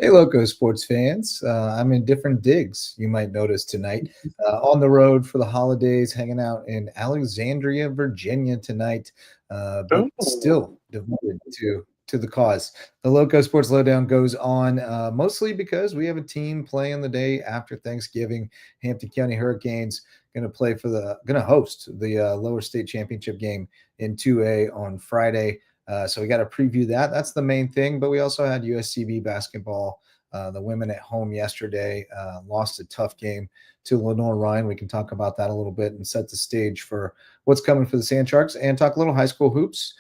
Hey, Loco sports fans. I'm in different digs, you might notice tonight. On the road for the holidays, hanging out in Alexandria, Virginia tonight, but still devoted to the cause. The Loco Sports Lowdown goes on mostly because we have a team playing the day after Thanksgiving. Hampton County Hurricanes going to host the lower state championship game in 2A on Friday. So we got to preview that. That's the main thing. But we also had USCB basketball. The women at home yesterday lost a tough game to Lenore Ryan. We can talk about that a little bit and set the stage for what's coming for the Sand Sharks and talk a little high school hoops.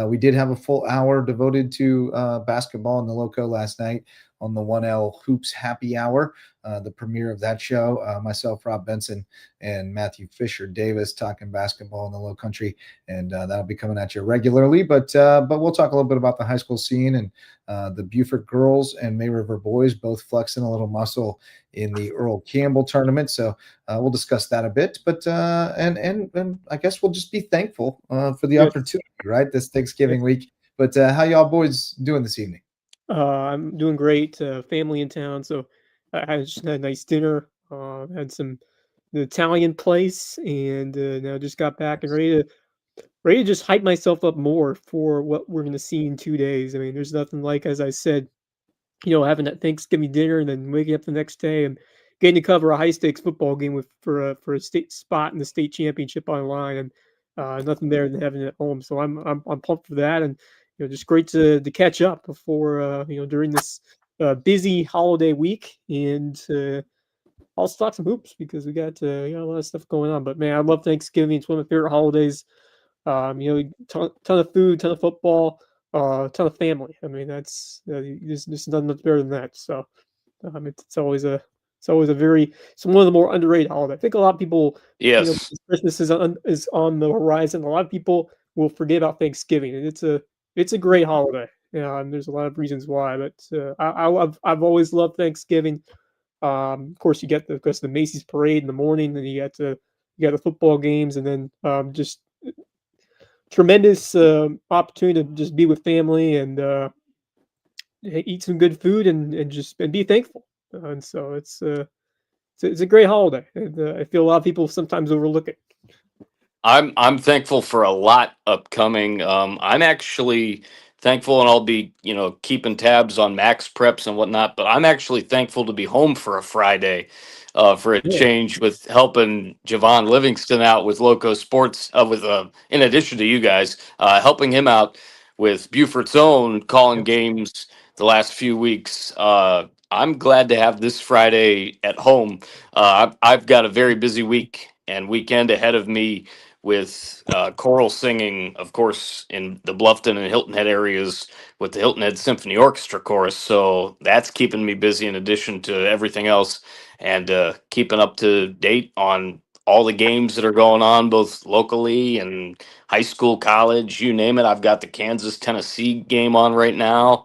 We did have a full hour devoted to basketball in the Lowco last night on the 1L Hoops Happy Hour, the premiere of that show. Myself, Rob Benson, and Matthew Fisher Davis talking basketball in the Low Country, and that'll be coming at you regularly. But we'll talk a little bit about the high school scene and the Beaufort girls and May River boys both flexing a little muscle in the Earl Campbell tournament. So we'll discuss that a bit. But and I guess we'll just be thankful for the opportunity, right? This Thanksgiving week. But how y'all boys doing this evening? I'm doing great. Family in town, so I just had a nice dinner. Had the Italian place, and now just got back and ready to just hype myself up more for what we're going to see in 2 days. I mean, there's nothing like, as I said, having that Thanksgiving dinner and then waking up the next day and getting to cover a high stakes football game for a state spot in the state championship online, and nothing better than having it at home. So I'm pumped for that, and just great to catch up before during this busy holiday week, and I'll talk some hoops because we got a lot of stuff going on. But man, I love Thanksgiving. It's one of my favorite holidays. Ton of food, ton of football, ton of family. I mean, that's there's nothing much better than that. So it's always one of the more underrated holidays. I think a lot of people, yes, Christmas is on the horizon. A lot of people will forget about Thanksgiving, and it's a great holiday. And there's a lot of reasons why, but I've always loved Thanksgiving. Of course, you get the Macy's parade in the morning, and you got the football games, and then just tremendous opportunity to just be with family and eat some good food and be thankful. And so it's a great holiday, and I feel a lot of people sometimes overlook it. I'm thankful for a lot upcoming. I'm actually thankful, and I'll be keeping tabs on Max preps and whatnot. But I'm actually thankful to be home for a Friday, for a change, with helping Javon Livingston out with LowcoSports, in addition to you guys, helping him out with Beaufort's Own, calling games the last few weeks. I'm glad to have this Friday at home. I've got a very busy week and weekend ahead of me, with choral singing, of course, in the Bluffton and Hilton Head areas with the Hilton Head Symphony Orchestra chorus. So that's keeping me busy in addition to everything else, and keeping up to date on all the games that are going on, both locally and high school, college, you name it. I've got the Kansas-Tennessee game on right now.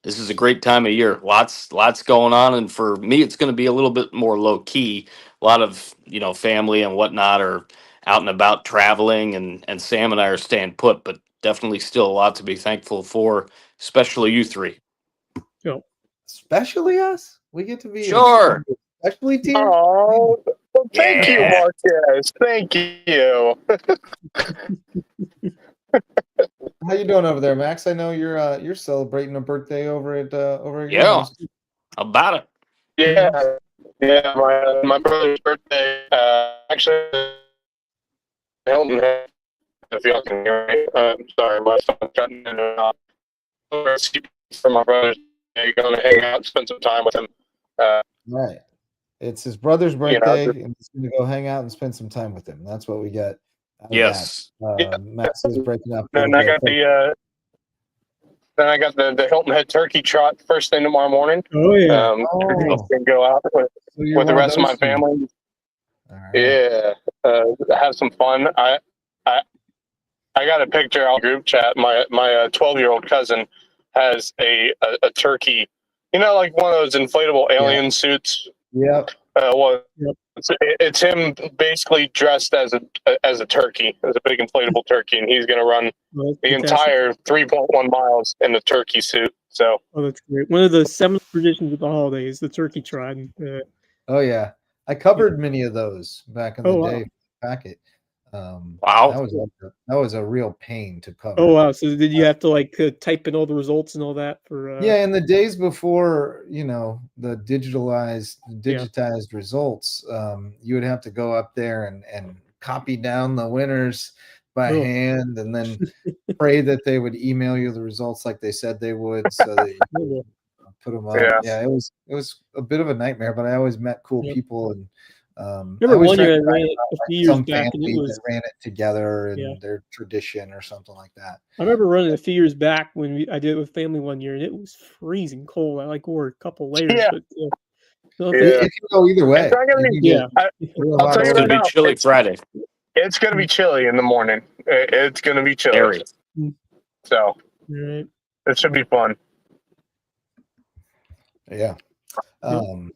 This is a great time of year. Lots going on, and for me, it's going to be a little bit more low key. A lot of family and whatnot are out and about traveling, and Sam and I are staying put, but definitely still a lot to be thankful for, especially you three. Yep. Especially us? We get to be sure. Especially team. Oh, well, thank you, Marquez. Thank you. How you doing over there, Max? I know you're celebrating a birthday over at Yeah. How about it? Yeah. My brother's birthday. Actually, Hilton Head. If y'all can hear me, sorry, my phone's cutting in and out. For my brother's day, going to hang out, spend some time with him. Right. It's his brother's birthday, and he's going to go hang out and spend some time with him. That's what we got. Yes. Max is breaking up. And I got the Hilton Head turkey trot first thing tomorrow morning. Oh yeah. Can go out with the rest of my family. Right. Yeah. Have some fun. I got a picture on group chat. My 12-year-old cousin has a turkey, like one of those inflatable alien suits. Yep. One It's him basically dressed as a turkey, as a big inflatable turkey, and he's going to run the entire 3.1 miles in the turkey suit. So, that's great. One of the seminal traditions of the holidays, the turkey trot. Oh yeah, I covered many of those back in the wow. day. Packet. Wow. That was a real pain to cover. Oh wow! So did you have to type in all the results and all that for? Yeah, in the days before, the digitized results, you would have to go up there and copy down the winners by hand, and then pray that they would email you the results like they said they would, so that you put them up. Yeah, it was a bit of a nightmare, but I always met cool people, and I remember always one year I tried ran it a few years some back, and it family was that ran it together and their tradition or something like that. I remember running a few years back when I did it with family one year, and it was freezing cold. I wore a couple layers, but It can go either way. It's not gonna be, I'll tell you right now, chilly Friday. It's going to be chilly in the morning. It's going to be chilly. So it should be fun. Yeah. All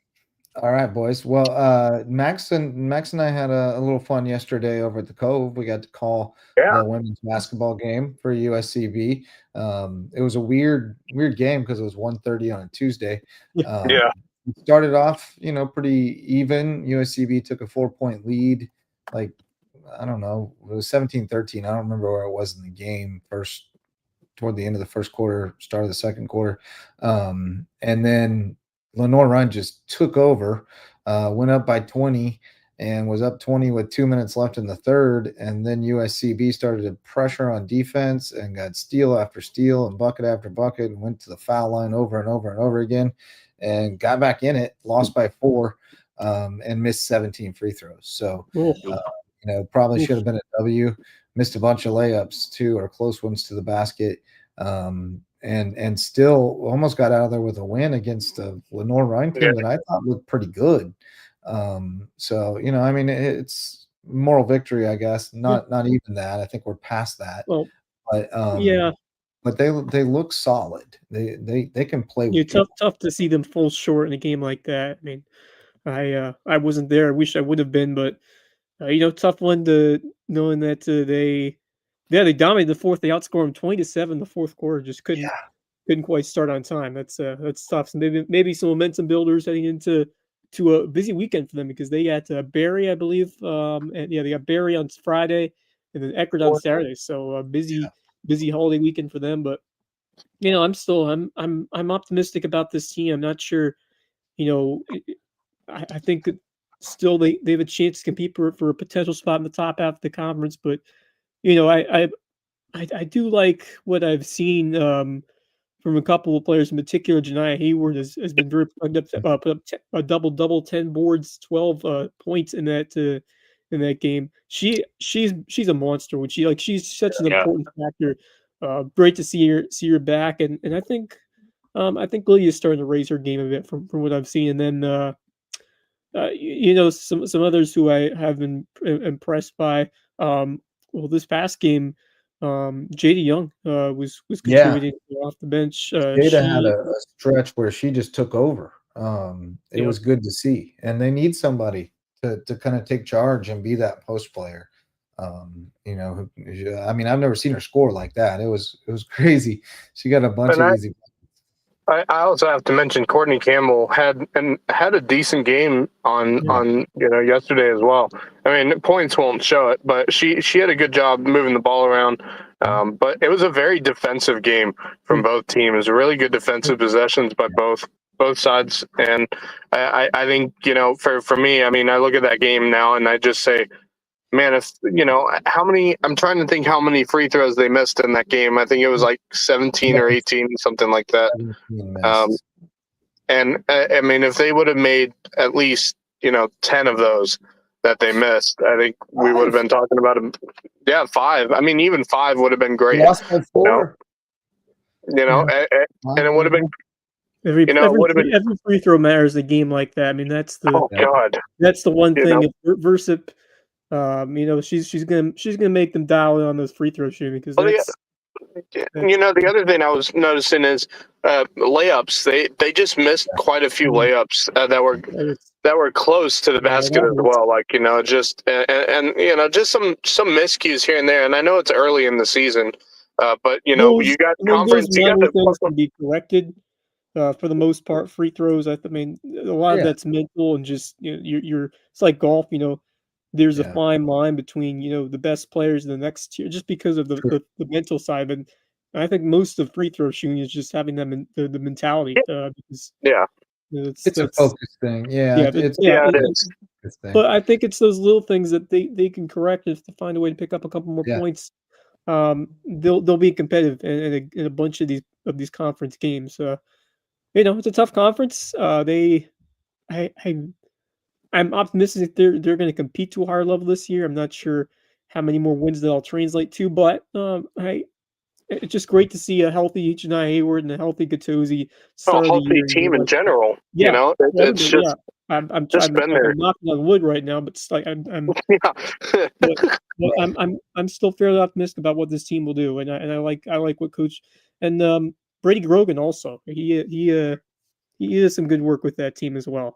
right, boys. Well, Max and I had a little fun yesterday over at the Cove. We got to call the women's basketball game for USCB. It was a weird game because it was 1:30 on a Tuesday. It started off, pretty even. USCB took a 4-point lead. I don't know, it was 17-13. I don't remember where it was in the game toward the end of the first quarter, start of the second quarter. And then Lenore Run just took over, went up by 20 and was up 20 with 2 minutes left in the third. And then USCB started to pressure on defense and got steal after steal and bucket after bucket and went to the foul line over and over and over again and got back in it, lost by 4, and missed 17 free throws. So, probably should have been a W. Missed a bunch of layups too, or close ones to the basket. And still almost got out of there with a win against a Lenore Rhine team that I thought looked pretty good. So, it's moral victory, I guess. Not even that. I think we're past that. Well, but they look solid. They can play. Tough to see them fall short in a game like that. I mean, I wasn't there. I wish I would have been, but tough one to knowing that they dominated the fourth. They outscored them 20-7 the fourth quarter. Just couldn't quite start on time. That's tough. So maybe some momentum builders heading into a busy weekend for them because they got Barry, I believe, and they got Barry on Friday and then Eckerd on Saturday. So a busy holiday weekend for them. But I'm optimistic about this team. I'm not sure. I think that still they have a chance to compete for a potential spot in the top half of the conference. But I do like what I've seen from a couple of players, in particular. Janiah Hayward has been very productive, put up a double, 10 boards, 12 points in that game. She's a monster. When she's such an important factor. Great to see her back, and I think Lydia's starting to raise her game a bit from what I've seen. And then some others who I have been impressed by. This past game, Jada Young was contributing off the bench. Jada had a stretch where she just took over. It was good to see, and they need somebody to kind of take charge and be that post player. I've never seen her score like that. It was crazy. She got a bunch of easy. I also have to mention Courtney Campbell had a decent game on yesterday as well. I mean, points won't show it, but she had a good job moving the ball around. But it was a very defensive game from both teams. Really good defensive possessions by both sides. And I think for me, I mean, I look at that game now and I just say, man, if how many? I'm trying to think how many free throws they missed in that game. I think it was like 17 or 18, something like that. And I mean, if they would have made at least 10 of those that they missed, I think we would have been talking about them. Yeah, 5. I mean, even 5 would have been great. Lost by 4. And it would have been. Every free throw matters in a game like that. I mean, that's the one thing. Versip, she's gonna make them dial in on those free throw shooting because The other thing I was noticing is layups. They just missed quite a few layups that were close to the basket as well. Like just and just some miscues here and there. And I know it's early in the season, but you got conference. Those minor things can be corrected. For the most part, free throws. I mean, a lot of that's mental and just you're. It's like golf. There's a fine line between the best players in the next tier, just because of the mental side. And I think most of free throw shooting is just having them the mentality. Because it's a focus thing. It is. But I think it's those little things that they can correct if they find a way to pick up a couple more points. They'll be competitive in a bunch of these conference games. It's a tough conference. I'm optimistic they're going to compete to a higher level this year. I'm not sure how many more wins that'll translate to, but it's just great to see a healthy H&I Hayward and a healthy Gattuso start a healthy team in general. It's just I'm been there. I'm knocking on wood right now, but it's like I'm I'm still fairly optimistic about what this team will do, and I like what Coach and Brady Grogan also. He does some good work with that team as well.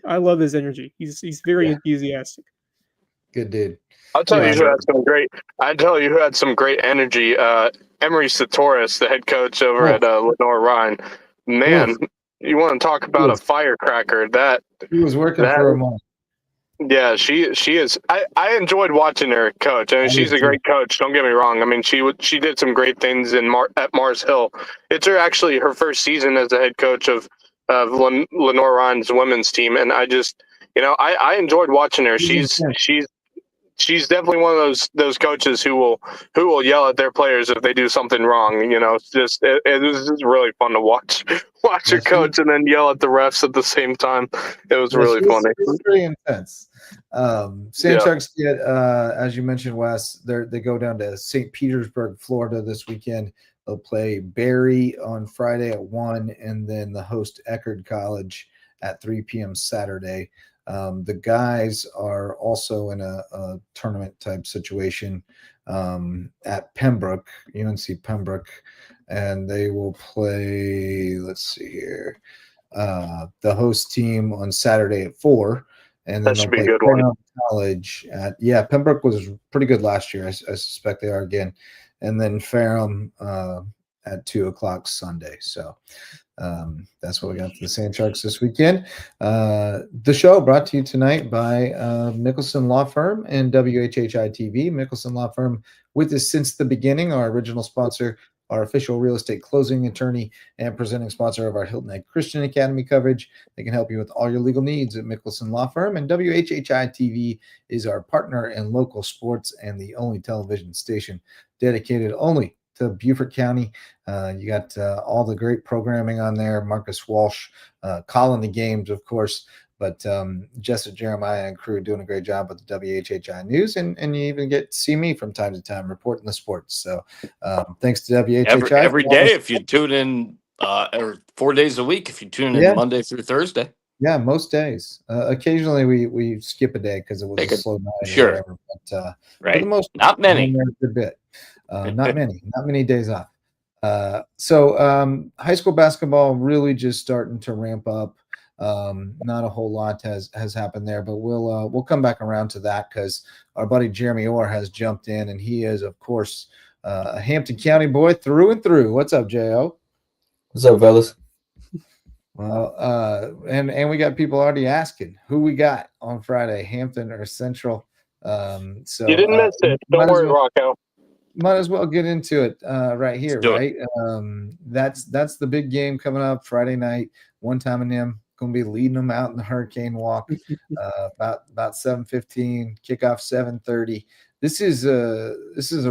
I love his energy. He's very enthusiastic. Good dude. I'll tell you who had some great energy. Emery Satoris, the head coach over at Lenore Rhine. Man, you want to talk about a firecracker? That he was working for a month. Yeah, she is. I enjoyed watching her coach. I mean, she's a great coach. Don't get me wrong. I mean, she did some great things at Mars Hill. It's her first season as the head coach of Lenore Rhine's women's team, and I just I enjoyed watching her. She's definitely one of those coaches who will yell at their players if they do something wrong. It's just it was just really fun to watch her coach and then yell at the refs at the same time. It was really funny. It's very intense. Sand Sharks get, as you mentioned, Wes, they go down to St. Petersburg, Florida this weekend. They'll play Barry on Friday at 1, and then the host Eckerd College at 3 p.m. Saturday. The guys are also in a tournament type situation at Pembroke, UNC Pembroke, and they will play, let's see here, the host team on Saturday at 4. And then that should be a good one. College Pembroke was pretty good last year. I suspect they are again. And then Ferrum at 2:00 Sunday. So that's what we got for the Sand Sharks this weekend. The show brought to you tonight by Mickelson Law Firm and WHHI TV. Mickelson Law Firm with us since the beginning, our original sponsor, our official real estate closing attorney, and presenting sponsor of our Hilton Head Christian Academy coverage. They can help you with all your legal needs at Mickelson Law Firm. And WHHI TV is our partner in local sports and the only television station dedicated only to Beaufort County. You got all the great programming on there. Marcus Walsh calling the games, of course. But Jessica Jeremiah and crew doing a great job with the WHHI News, and you even get to see me from time to time reporting the sports. So thanks to WHHI. Every day if you tune in, or 4 days a week if you tune in Monday through Thursday. Yeah, most days. Occasionally we skip a day because it was a slow night. Sure. Or whatever, but right. For the most not many. A good bit. Not many days off. So high school basketball really just starting to ramp up. Not a whole lot has happened there, but we'll come back around to that because our buddy Jeremy Orr has jumped in, and he is, of course, a Hampton County boy through and through. What's up, J.O.? What's up, fellas? Well, and we got people already asking who we got on Friday, Hampton or Central. So you didn't miss it. Don't worry, Rocco. Might as well get into it right here, right? That's the big game coming up Friday night. One time in them. Going to be leading them out in the Hurricane Walk about 7:15, kickoff 7:30. This is a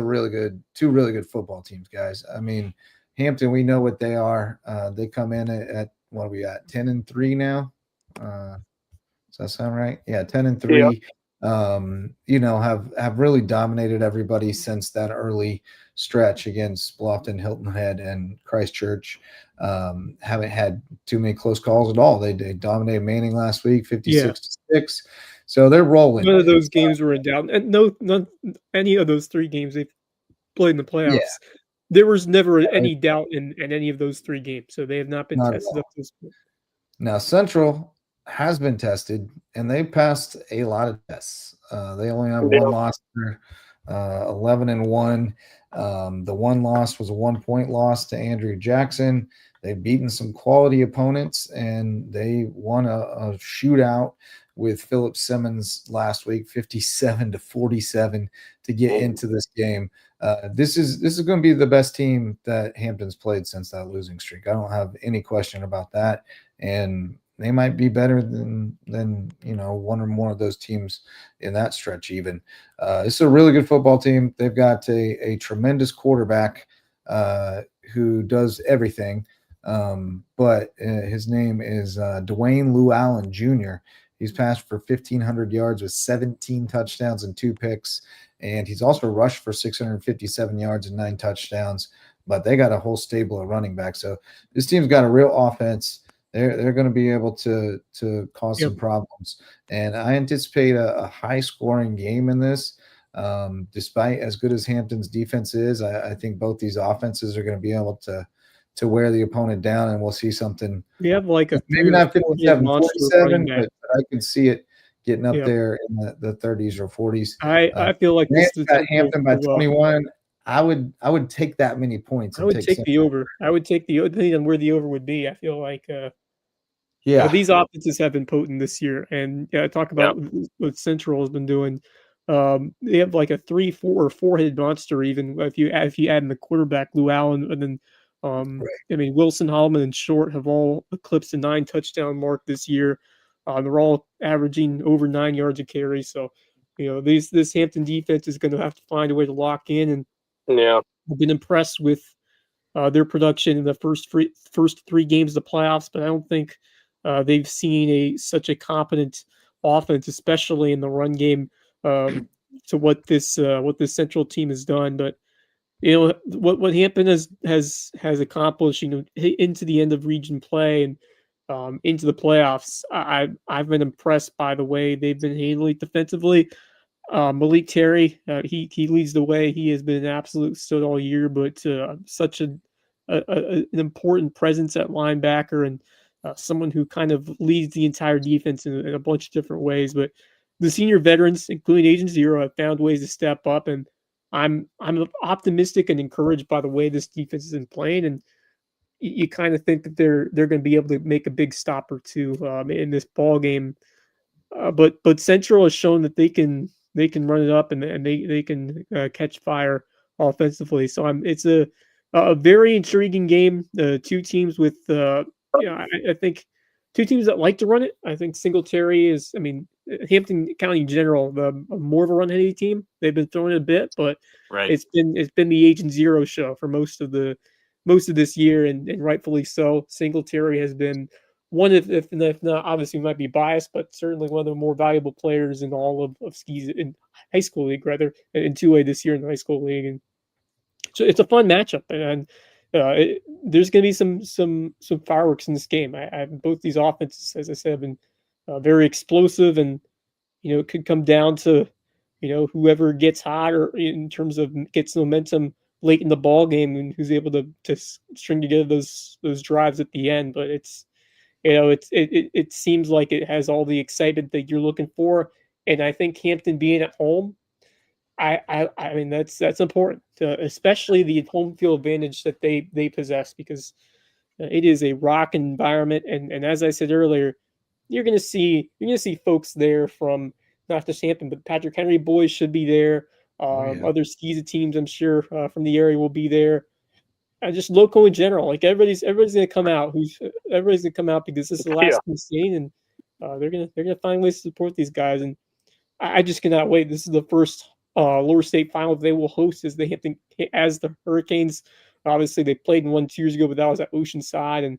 really good, two really good football teams, guys. I mean, Hampton, we know what they are. They come in at what are we at, 10-3 now? Does that sound right? Yeah, 10-3. Yeah. Have really dominated everybody since that early stretch against Bluffton, Hilton Head, and Christchurch. Haven't had too many close calls at all. They dominated Manning last week, 56-6. So they're rolling. None of those games were in doubt, and none any of those 3 games they've played in the playoffs. there was never any doubt in any of those 3 games, so they have not been Not at tested all. up to this point. Now, Central has been tested, and they passed a lot of tests. They only have Yeah. one loss. They're 11-1. The one loss was a 1-point loss to Andrew Jackson. They've beaten some quality opponents, and they won a shootout with Philip Simmons last week, 57-47, to get into this game. This is going to be the best team that Hampton's played since that losing streak. I don't have any question about that. And they might be better than one or more of those teams in that stretch. Even it's a really good football team. They've got a tremendous quarterback who does everything. But his name is Dwayne Lew Allen Jr. He's passed for 1,500 yards with 17 touchdowns and 2 picks. And he's also rushed for 657 yards and 9 touchdowns. But they got a whole stable of running backs. So this team's got a real offense. They're going to be able to cause some problems. And I anticipate a high-scoring game in this. Despite as good as Hampton's defense is, I think both these offenses are going to be able to wear the opponent down, and we'll see something. We have like a Maybe not 57-47, but I can see it getting up Yeah. there in the 30s or 40s. I feel like Grant this got Hampton by 21. I would take that many points. I would take the over. I would take the depending on where the over would be. I feel like these offenses have been potent this year, and talk about what Central has been doing. They have like a 3, 4, or 4-headed monster. Even if you add in the quarterback Lew Allen, and then I mean Wilson, Holloman, and Short have all eclipsed the 9 touchdown mark this year. They're all averaging over 9 yards a carry. So this Hampton defense is going to have to find a way to lock in. And I've been impressed with their production in the first 3 games of the playoffs, but I don't think they've seen such a competent offense, especially in the run game, to what this Central team has done. But what Hampton has accomplished, into the end of region play and into the playoffs. I've been impressed by the way they've been handling defensively. Malik Terry, he leads the way. He has been an absolute stud all year, but such an important presence at linebacker and someone who kind of leads the entire defense in a bunch of different ways. But the senior veterans, including Agent Zero, have found ways to step up, and I'm optimistic and encouraged by the way this defense has been playing. And you kind of think that they're going to be able to make a big stop or two in this ball game. But Central has shown that they can run it up and they can catch fire offensively. So it's a very intriguing game. 2 teams with I think 2 teams that like to run it. I think Singletary is. I mean, Hampton County in general, more of a run-heavy team. They've been throwing it a bit, but it's been the Agent Zero show for most of this year, and rightfully so. Singletary has been one, if not, obviously might be biased, but certainly one of the more valuable players in all of skis in high school league, rather in 2A this year in the high school league. And so it's a fun matchup, and there's going to be some fireworks in this game. Both these offenses, as I said, have been very explosive, and it could come down to whoever gets hot or in terms of gets momentum late in the ball game and who's able to string together those drives at the end. But it seems like it has all the excitement that you're looking for, and I think Hampton being at home, I mean that's important, especially the home field advantage that they possess, because it is a rock environment, and as I said earlier, you're gonna see folks there from not just Hampton, but Patrick Henry boys should be there. Other skis teams, I'm sure, from the area will be there. And just Lowco in general, like everybody's gonna come out. Everybody's gonna come out because this is the last scene, and they're gonna find ways to support these guys. And I just cannot wait. This is the first lower state final they will host as the Hurricanes. Obviously, they played in one 2 years ago, but that was at Oceanside. And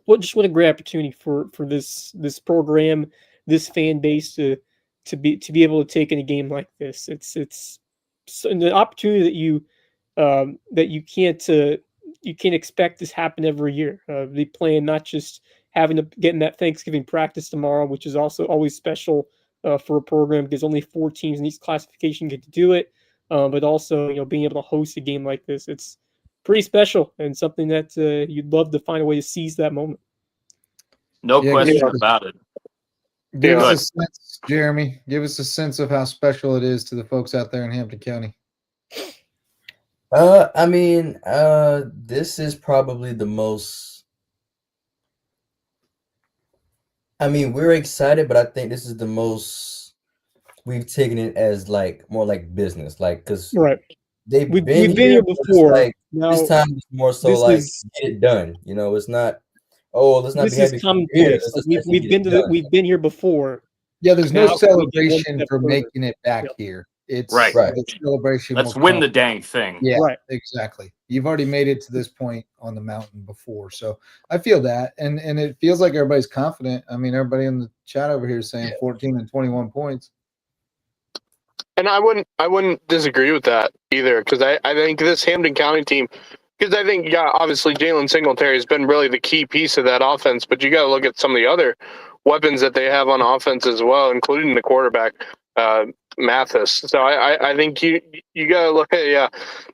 what a great opportunity for this program, this fan base to be able to take in a game like this. It's an opportunity that you can't expect to happen every year. They plan not just getting that Thanksgiving practice tomorrow, which is also always special for a program because only 4 teams in each classification get to do it, but also being able to host a game like this. pretty special and something that you'd love to find a way to seize that moment. No Yeah, question give us- about it. Give Yeah. us a sense, Jeremy. Give us a sense of how special it is to the folks out there in Hampton County. I mean, this is probably the most. I mean, we're excited, but I think this is the most we've taken it as like more like business, like because Right. they've We've been been here but it's before. like Now this time it's more so this like is get it done. You know, it's not. Oh, let's not this be is happy 'cause we're here. commonplace. Let's Like just actually we've get been it to the, done. we've been here before. Yeah, there's no Now can we get one celebration step for further? making it back Yep. here. It's Right. the celebration. Let's will win come. the dang thing. Yeah, Right. exactly. You've already made it to this point on the mountain before, so I feel that, and it feels like everybody's confident. I mean, everybody in the chat over here is saying 14 and 21 points. And I wouldn't disagree with that either, because I think this Hampton County team, because I think, yeah, obviously Jalen Singletary has been really the key piece of that offense, but you got to look at some of the other weapons that they have on offense as well, including the quarterback, Mathis. So I think you got to look at, yeah,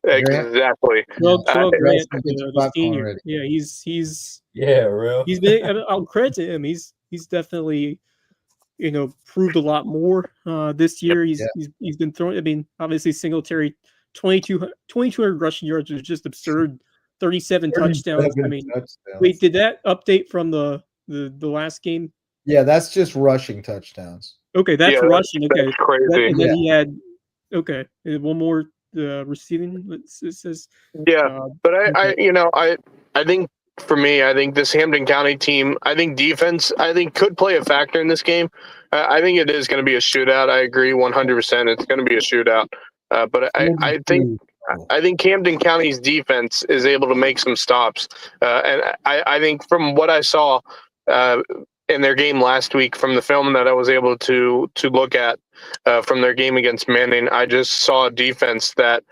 Grant? exactly. Well, Grant, Grant's the gonna get your senior. popcorn ready. Yeah, he's Yeah, real. been. I'll credit him. He's definitely proved a lot more this year. He's been throwing. I mean, obviously Singletary 2,200 rushing yards was just absurd. 37 touchdowns. I mean, touchdowns. wait, did that update from the last game? Yeah, that's just rushing touchdowns. Okay, that's Yeah, rushing. Okay, That's crazy. and then he had one more receiving. It says Yeah, but I okay. I think for me, I think this Hampton County team, I think defense, I think could play a factor in this game. I think it is going to be a shootout. I agree 100%. It's going to be a shootout. But I think Hampton County's defense is able to make some stops. And I think from what I saw in their game last week, from the film that I was able to look at from their game against Manning, I just saw a defense that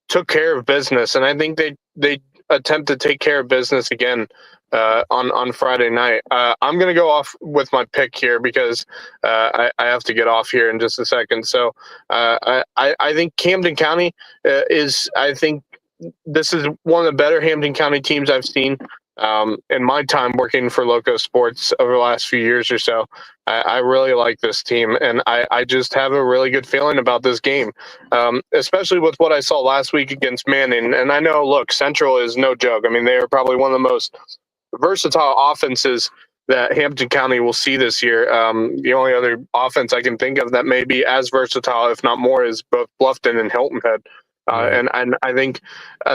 took care of business. And I think they attempt to take care of business again on Friday night. I'm going to go off with my pick here because I have to get off here in just a second. So I think Hampton County I think this is one of the better Hampton County teams I've seen in my time working for LowcoSports over the last few years or so. I really like this team, and I just have a really good feeling about this game, especially with what I saw last week against Manning. And I know, look, Central is no joke. I mean, they are probably one of the most versatile offenses that Hampton County will see this year. The only other offense I can think of that may be as versatile, if not more, is both Bluffton and Hilton Head. And I think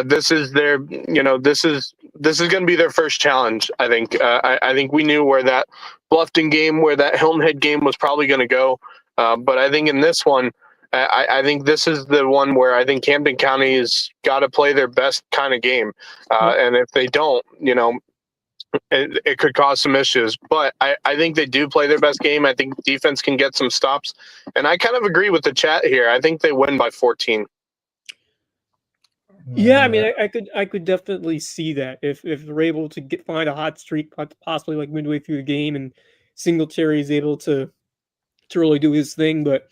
this is their, this is going to be their first challenge. I think I think we knew where that Bluffton game, where that Hilton Head game was probably going to go. But I think in this one, I think this is the one where I think Hampton County has got to play their best kind of game. And if they don't, it could cause some issues. But I think they do play their best game. I think defense can get some stops. And I kind of agree with the chat here. I think they win by 14. Yeah, I mean, I could definitely see that if they're able to find a hot streak, possibly like midway through the game, and Singletary is able to really do his thing. But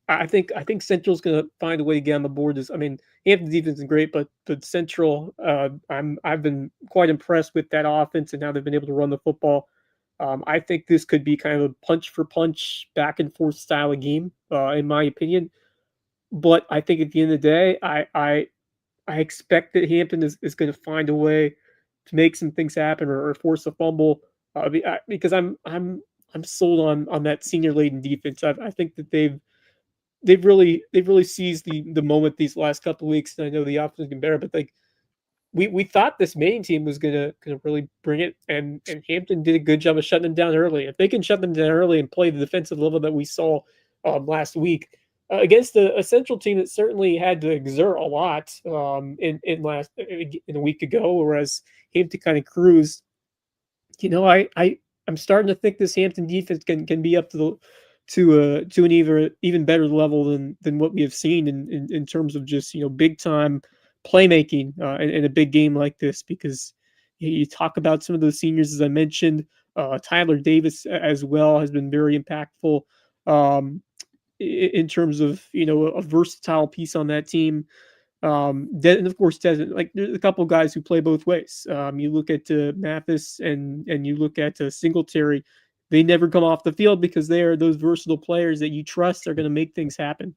I think Central's going to find a way to get on the board. I mean, Hampton's defense is great, but Central, I've been quite impressed with that offense and how they've been able to run the football. I think this could be kind of a punch for punch, back and forth style of game, in my opinion. But I think at the end of the day, I expect that Hampton is going to find a way to make some things happen or force a fumble because I'm sold on that senior laden defense. I think that they've really seized the moment these last couple of weeks. And I know the offense can bear, but like we thought this main team was gonna really bring it, and Hampton did a good job of shutting them down early. If they can shut them down early and play the defensive level that we saw last week. Against a Central team that certainly had to exert a lot in a week ago, whereas Hampton kind of cruised. I'm starting to think this Hampton defense can be up to an even better level than what we have seen in terms of just big time playmaking in a big game like this. Because you talk about some of those seniors, as I mentioned, Tyler Davis as well has been very impactful. In terms of a versatile piece on that team. And of course, like there's a couple guys who play both ways. You look at Mathis and you look at Singletary. They never come off the field because they are those versatile players that you trust are going to make things happen.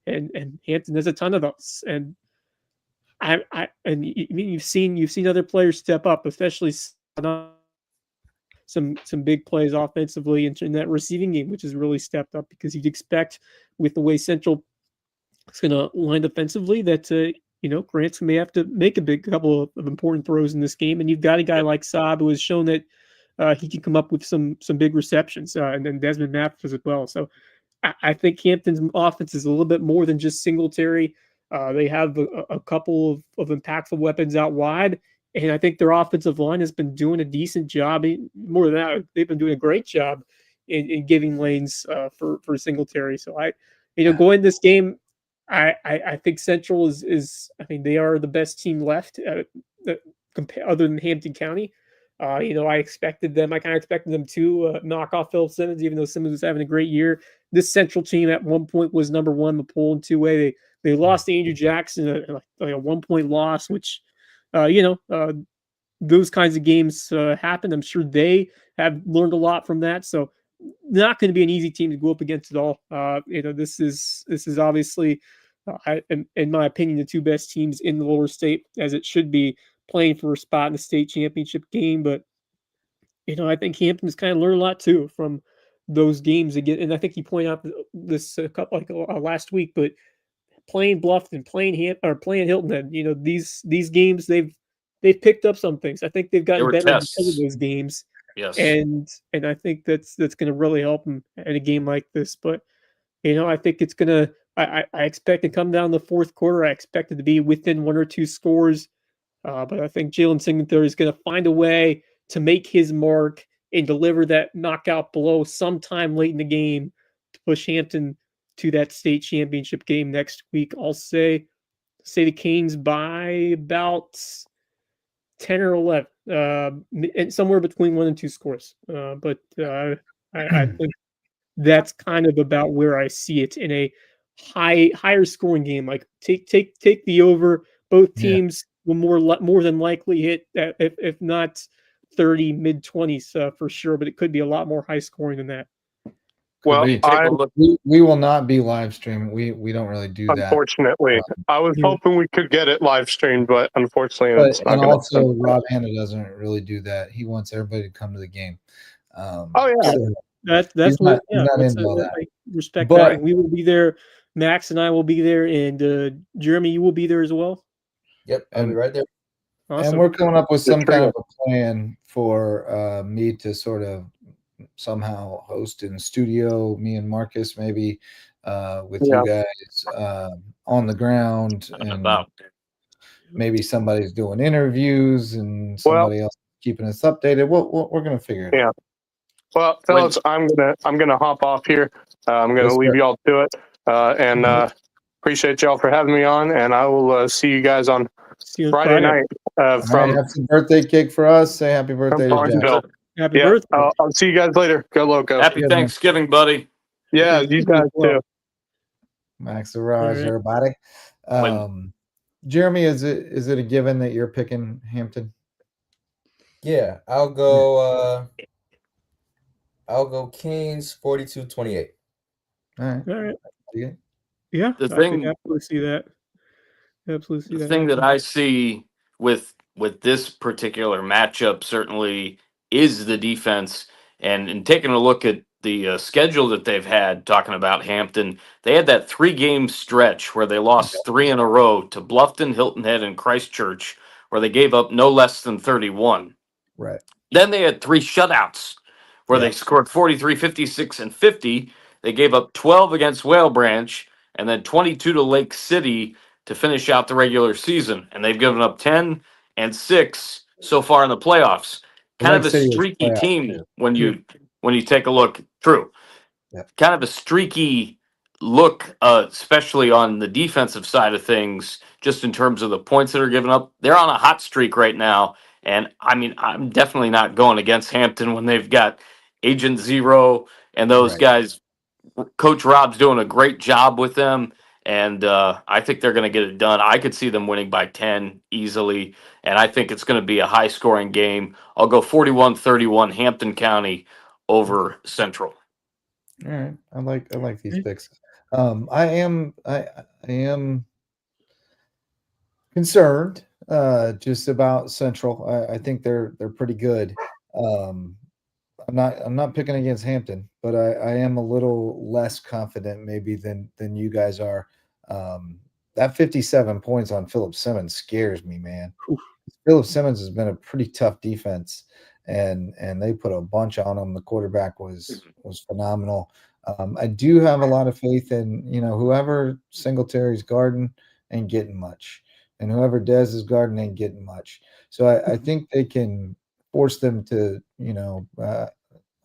And Hampton has a ton of those. And you've seen other players step up, especially some big plays offensively in that receiving game, which has really stepped up because you'd expect with the way Central is going to line defensively that Grants may have to make a couple of important throws in this game, and you've got a guy like Saab who has shown that he can come up with some big receptions, and then Desmond Mathis as well. So I think Hampton's offense is a little bit more than just Singletary. They have a couple of impactful weapons out wide, and I think their offensive line has been doing a decent job. More than that, they've been doing a great job in giving lanes for Singletary. So going this game, I think Central is I mean, they are the best team left other than Hampton County. I expected them. I kind of expected them to knock off Phil Simmons, even though Simmons was having a great year. This Central team at one point was number one in the poll in two-way. They lost to Andrew Jackson, a 1-point loss, which, those kinds of games happen. I'm sure they have learned a lot from that. So not going to be an easy team to go up against at all. This is obviously, in my opinion, the two best teams in the lower state, as it should be, playing for a spot in the state championship game. But I think Hampton's kind of learned a lot too from those games again. And I think you point out this a couple last week, but playing Bluffton, playing Hilton Head, these games they've picked up some things. I think they've gotten better because of those games. Yes. And I think that's going to really help them in a game like this. But I think it's going to. I expect to come down the fourth quarter. I expect it to be within one or two scores. But I think Jalen Singletary is going to find a way to make his mark and deliver that knockout blow sometime late in the game to push Hampton to that state championship game next week. I'll say the Canes by about 10 or 11, and somewhere between 1 and 2 scores. But I think that's kind of about where I see it in a higher scoring game. Like take the over. Both teams will more than likely hit, if not 30, mid-20s for sure, but it could be a lot more high scoring than that. Well, we will not be live streaming. We don't really do that. Unfortunately, I was hoping we could get it live streamed, but unfortunately, it's not. And also, Rob Hanna doesn't really do that. He wants everybody to come to the game. Oh yeah, so that's not into all that. I respect that. And we will be there. Max and I will be there, and Jeremy, you will be there as well. Yep, I'll be right there. Awesome. And we're coming up with some kind of a plan for me to sort of somehow host in studio, me and Marcus maybe with you guys on the ground, and maybe somebody's doing interviews and somebody else keeping us updated. We're gonna figure it out. Well, fellas, I'm gonna hop off here. I'm gonna leave y'all to it, and appreciate y'all for having me on. And I will see you guys on Friday night. Have some birthday cake for us. Say happy birthday to Jack. Happy birthday. I'll see you guys later. Go Loco. Happy Thanksgiving, buddy. Yeah, you guys too. Max Araj, everybody. Jeremy, is it a given that you're picking Hampton? Yeah, I'll go Canes 42-28. All right. Yeah. The thing, I absolutely see that. The thing that I see with this particular matchup certainly is the defense, and taking a look at the schedule that they've had, talking about Hampton, they had that 3-game stretch where they lost 3 in a row to Bluffton, Hilton Head, and Christchurch, where they gave up no less than 31. Right. Then they had 3 shutouts where they scored 43, 56, and 50. They gave up 12 against Whale Branch and then 22 to Lake City to finish out the regular season. And they've given up 10 and 6 so far in the playoffs. Kind of a streaky team when you take a look. True. Yeah. Kind of a streaky look, especially on the defensive side of things, just in terms of the points that are given up. They're on a hot streak right now. And I mean, I'm definitely not going against Hampton when they've got Agent Zero and those guys. Coach Rob's doing a great job with them. and I think they're going to get it done. I could see them winning by 10 easily, and I think it's going to be a high-scoring game. I'll go 41-31 Hampton County over Central. All right, I like these picks. I am concerned just about Central. I think they're pretty good. I'm not picking against Hampton, but I am a little less confident maybe than you guys are. That 57 points on Philip Simmons scares me, man. Philip Simmons has been a pretty tough defense, and they put a bunch on him. The quarterback was phenomenal. I do have a lot of faith in whoever Singletary's guarding ain't getting much, and whoever Dez is guarding ain't getting much. So I think they can force them to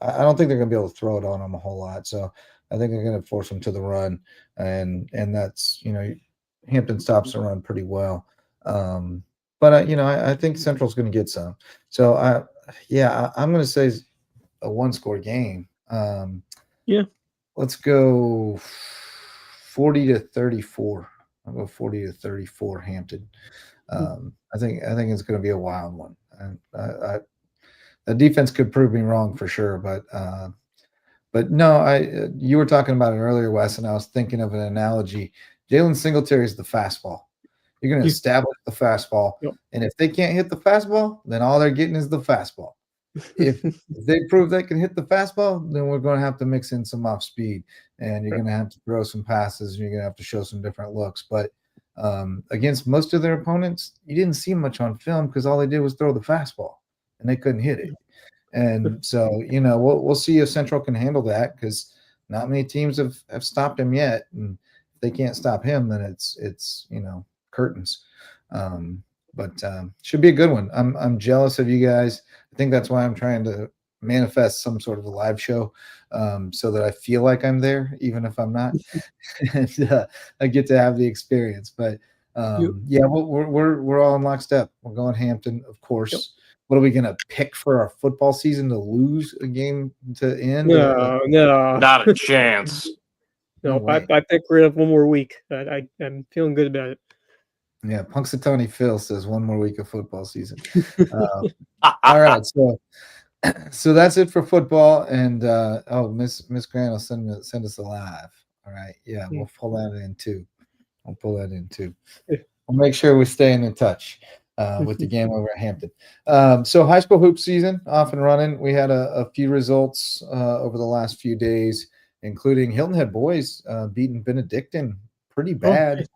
I don't think they're going to be able to throw it on them a whole lot. So I think they're going to force them to the run, and that's Hampton stops the run pretty well. But I think Central's going to get some. So I'm going to say a one-score game. Yeah. Let's go 40-34. I'll go 40-34 Hampton. I think it's going to be a wild one. The defense could prove me wrong for sure, but no, you were talking about it earlier, Wes, and I was thinking of an analogy. Jalen Singletary is the fastball. You're going to establish the fastball, and if they can't hit the fastball, then all they're getting is the fastball. If they prove they can hit the fastball, then we're going to have to mix in some off speed, and you're going to have to throw some passes, and you're going to have to show some different looks. But against most of their opponents, you didn't see much on film because all they did was throw the fastball, and they couldn't hit it. And so, we'll see if Central can handle that, because not many teams have stopped him yet. And if they can't stop him, then it's curtains. But should be a good one. I'm jealous of you guys. I think that's why I'm trying to manifest some sort of a live show, so that I feel like I'm there, even if I'm not, and I get to have the experience. But we're all in lockstep. We're going Hampton, of course. Yep. What are we going to pick for our football season, to lose a game to end? No, not a chance. No, I pick rid of one more week. I'm feeling good about it. Yeah, Punxsutawney Phil says one more week of football season. All right, so that's it for football. And Miss Grant will send us a live. All right, yeah, we'll pull that in too. We'll make sure we're staying in touch with the game over at Hampton. So high school hoop season off and running. We had a few results over the last few days, including Hilton Head boys beating Benedictine pretty bad.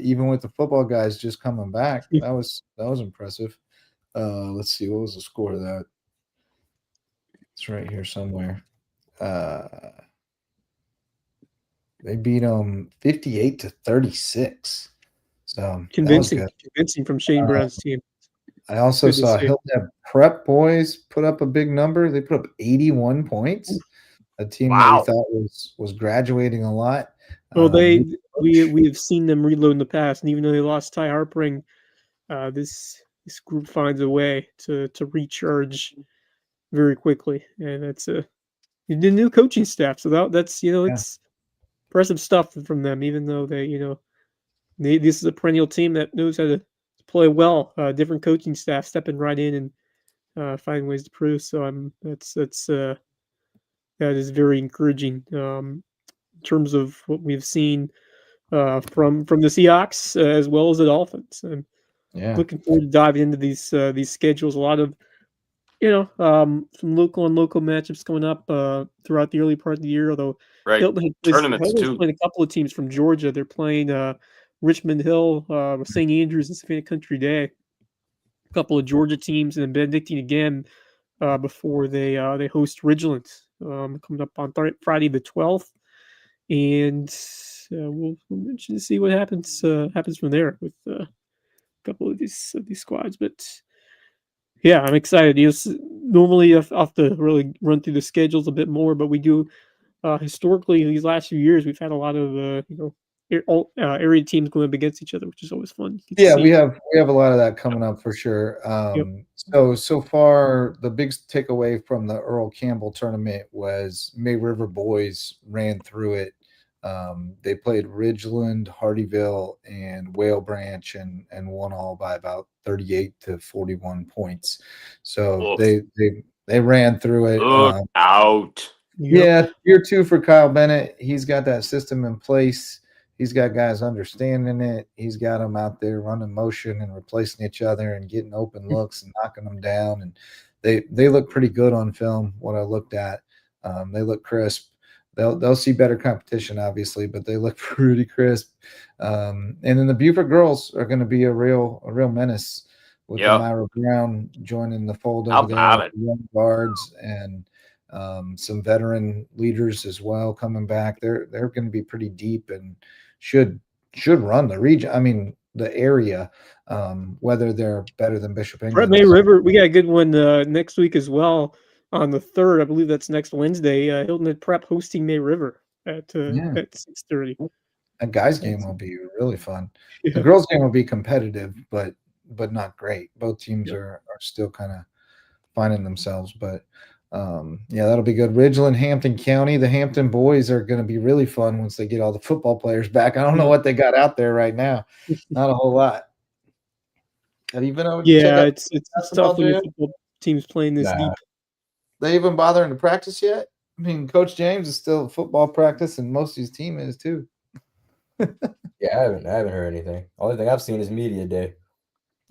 Even with the football guys just coming back, that was impressive. Let's see, what was the score of that? It's right here somewhere. They beat them 58-36. So convincing from Shane Brown's team. I also saw Hilton Head Prep boys put up a big number. They put up 81 points. A team that we thought was graduating a lot. Well, we have seen them reload in the past, and even though they lost Ty Harpering, this group finds a way to recharge very quickly, and it's the new coaching staff. So that's it's impressive stuff from them. Even though this is a perennial team that knows how to play well. Different coaching staff stepping right in and finding ways to prove. So that is very encouraging. In terms of what we've seen from the Seahawks as well as the Dolphins. I'm looking forward to diving into these schedules. A lot of some local matchups coming up throughout the early part of the year. Although tournaments too. Playing a couple of teams from Georgia. They're playing Richmond Hill, St. Andrews, and Savannah Country Day. A couple of Georgia teams, and then Benedictine again before they host Ridgeland coming up on Friday the 12th. And we'll mention to see what happens from there with a couple of these squads. But yeah, I'm excited. Normally I have to really run through the schedules a bit more, but we do historically these last few years we've had a lot of area teams going up against each other, which is always fun. Yeah, we have a lot of that coming up for sure. So far, the big takeaway from the Earl Campbell tournament was May River boys ran through it They played Ridgeland, Hardyville, and Whale Branch, and won all by about 38 to 41 points. So Oof. they ran through it. Look out. Yep. Yeah, year 2 for Kyle Bennett. He's got that system in place. He's got guys understanding it. He's got them out there running motion and replacing each other and getting open looks and knocking them down. And they look pretty good on film. What I looked at, they look crisp. They'll see better competition, obviously, but they look pretty crisp. And then the Buford girls are going to be a real menace with the Myra Brown joining the fold over there, young guards and some veteran leaders as well coming back. They're going to be pretty deep and should run the region. I mean, the area. Whether they're better than Bishop England. May River, we got a good one next week as well. On the 3rd, I believe that's next Wednesday. Hilton Head Prep hosting May River at 6:30. That guys' game will be really fun. Yeah. The girls' game will be competitive, but not great. Both teams are still kind of finding themselves, but that'll be good. Ridgeland, Hampton County. The Hampton boys are going to be really fun once they get all the football players back. I don't know what they got out there right now. Not a whole lot. Have you been over? Yeah, it's tough when your football team's playing this deep. They even bothering to practice yet? I mean, Coach James is still at football practice, and most of his team is too. Yeah, I haven't heard anything. Only thing I've seen is media day.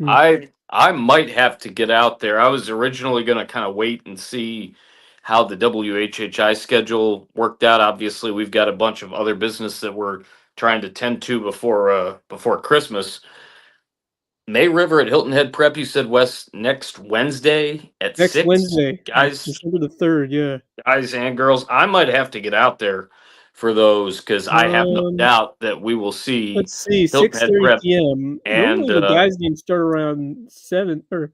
I might have to get out there. I was originally going to kind of wait and see how the WHHI schedule worked out. Obviously, we've got a bunch of other business that we're trying to tend to before Christmas. May River at Hilton Head Prep, you said next Wednesday at 6? Next Wednesday. Guys. December the 3rd, yeah. Guys and girls, I might have to get out there for those because I have no doubt that we will see. Let's see, 6:30 p.m. And the guys' games start around 7 or.